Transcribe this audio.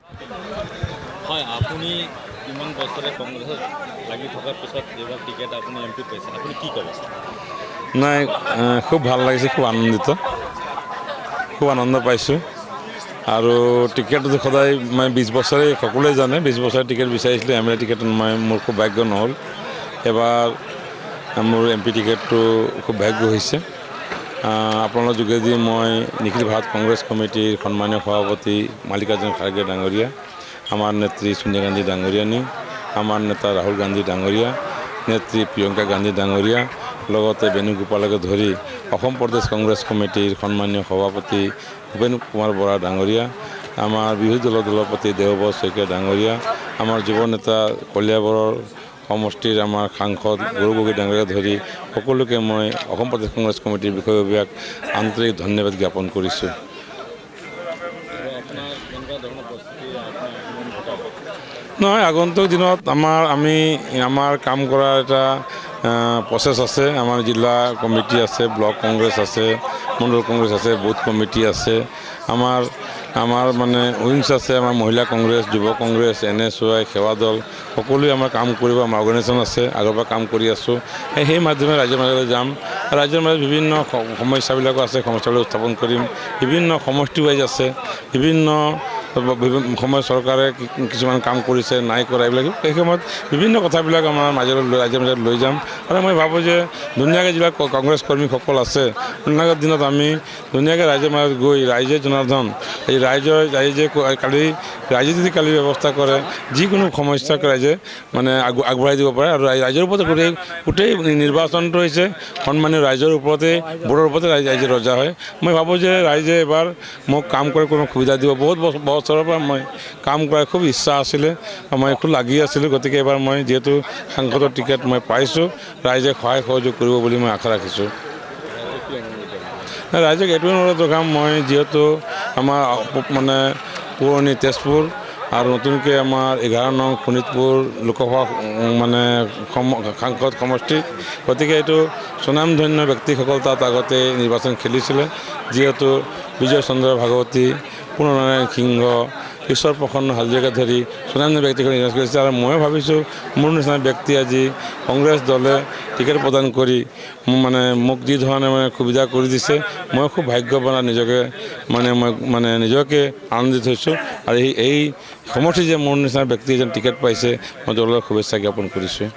হয়, আপুনি ইমান বছৰে কংগ্ৰেছত লাগি থকাৰ পিছত এইবাৰ টিকেট আপুনি এমপি পাইছে, আপুনি কি ক'ব? নাই, খুব ভাল লাগিছে, খুব আনন্দিত, খুব আনন্দ পাইছোঁ। আৰু টিকেটটো সদায় মই 20 বছৰে সকলোৱে জানে 20 বছৰে টিকেট বিচাৰিছিলোঁ। এম এল এ টিকেট মোৰ খুব ভাগ্য নহ'ল। এবাৰ মোৰ এমপি টিকেটটো খুব ভাগ্য হৈছে। আপোনালোকৰ যোগেদি মই নিখিল ভাৰত কংগ্ৰেছ কমিটিৰ সন্মানীয় সভাপতি মাল্লিকাৰ্জুন খাৰ্গে ডাঙৰীয়া, আমাৰ নেত্ৰী সোনিয়া গান্ধী ডাঙৰীয়ানী, আমাৰ নেতা ৰাহুল গান্ধী ডাঙৰীয়া, নেত্ৰী প্ৰিয়ংকা গান্ধী ডাঙৰীয়া, লগতে বেণুগোপালকে ধৰি অসম প্ৰদেশ কংগ্ৰেছ কমিটিৰ সন্মানীয় সভাপতি ভূপেন কুমাৰ বৰা ডাঙৰীয়া, আমাৰ বিৰোধী দলৰ দলপতি দেৱব্ৰত শইকীয়া ডাঙৰীয়া, আমাৰ যুৱ নেতা কলিয়াবৰৰ সমষ্টিৰ আমাৰ সাংসদ গৌৰৱ গগৈ ডাঙৰীয়াকে ধৰি সকলোকে মই অসম প্ৰদেশ কংগ্ৰেছ কমিটিৰ বিষয়ববীয়াক আন্তৰিক ধন্যবাদ জ্ঞাপন কৰিছোঁ। নহয়, আগন্তুক দিনত আমাৰ কাম কৰাৰ এটা প্ৰচেছ আছে। আমাৰ জিলা কমিটি আছে, ব্লক কংগ্ৰেছ আছে, মণ্ডল কংগ্ৰেছ আছে, বুথ কমিটি আছে, আমাৰ মানে উইংছ আছে, আমাৰ মহিলা কংগ্ৰেছ, যুৱ কংগ্ৰেছ, NSY, সেৱা দল সকলোৱে আমাৰ কাম কৰিব। আমাৰ অৰ্গেনাইজেশ্যন আছে, আগৰ পৰা কাম কৰি আছোঁ। সেই মাধ্যমে ৰাজ্যৰ মাজলৈ যাম। ৰাজ্যৰ মাজত বিভিন্ন সমস্যাবিলাকো আছে, সমস্যাবিলাক উত্থাপন কৰিম। বিভিন্ন সমষ্টি ৱাইজ আছে, বিভিন্ন সময় চৰকাৰে কিছুমান কাম কৰিছে, নাই কৰা, এইবিলাক সেই সময়ত বিভিন্ন কথাবিলাক আমাৰ ৰাজ্যৰ মাজত লৈ যাম। আৰু মই ভাবোঁ যে ধুনীয়াকৈ যিবিলাক কংগ্ৰেছ কৰ্মীসকল আছে, ধুনীয়াকৈ দিনত আমি ধুনীয়াকৈ ৰাইজৰ মাজত গৈ ৰাইজে জনাৰ্দন, এই ৰাইজে যদি কালি ব্যৱস্থা কৰে, যিকোনো সমস্যাক ৰাইজে মানে আগবঢ়াই দিব পাৰে। আৰু ৰাইজৰ ওপৰতে গোটেই নিৰ্বাচনটো হৈছে সন্মানীয় ৰাইজৰ ওপৰতে, ভোটৰ ওপৰতে ৰাইজে ৰজা হয়। মই ভাবোঁ যে ৰাইজে এবাৰ মোক কাম কৰি কোনো সুবিধা দিব। বহুত বছৰৰ পৰা মই কাম কৰাৰ খুব ইচ্ছা আছিলে, মই খুব লাগি আছিলোঁ। গতিকে এবাৰ মই যিহেতু সাংসদৰ টিকেট মই পাইছোঁ, ৰাইজে সহায় সহযোগ কৰিব বুলি মই আশা ৰাখিছোঁ। ৰাইজক এইটোৱে অনুৰোধ জনাম, মই যিহেতু আমাৰ মানে পুৰণি তেজপুৰ আৰু নতুনকৈ আমাৰ 11 নং শোণিতপুৰ লোকসভা মানে সাংসদ সমষ্টি, গতিকে এইটো স্বনামধন্য ব্যক্তিসকল তাত আগতে নিৰ্বাচন খেলিছিলে। যিহেতু বিজয় চন্দ্ৰ ভাগৱতী, পুৰ্ণনাৰায়ণ সিংহ, ঈশ্বৰ প্ৰসন্ন হাজৰিকাকে ধৰি স্বনামধন্য ব্যক্তিসকলে নিৰ্বাচন কৰিছে। আৰু মই ভাবিছোঁ মোৰ নিচিনা ব্যক্তি আজি কংগ্ৰেছ দলে টিকেট প্ৰদান কৰি মোক যি ধৰণে সুবিধা কৰি দিছে, মই খুব ভাগ্যৱান নিজকে নিজকে আনন্দিত হৈছোঁ। আৰু এই সমষ্টি যে মোৰ নিচিনা ব্যক্তি এজন টিকেট পাইছে, মই দললৈ শুভেচ্ছা জ্ঞাপন কৰিছোঁ।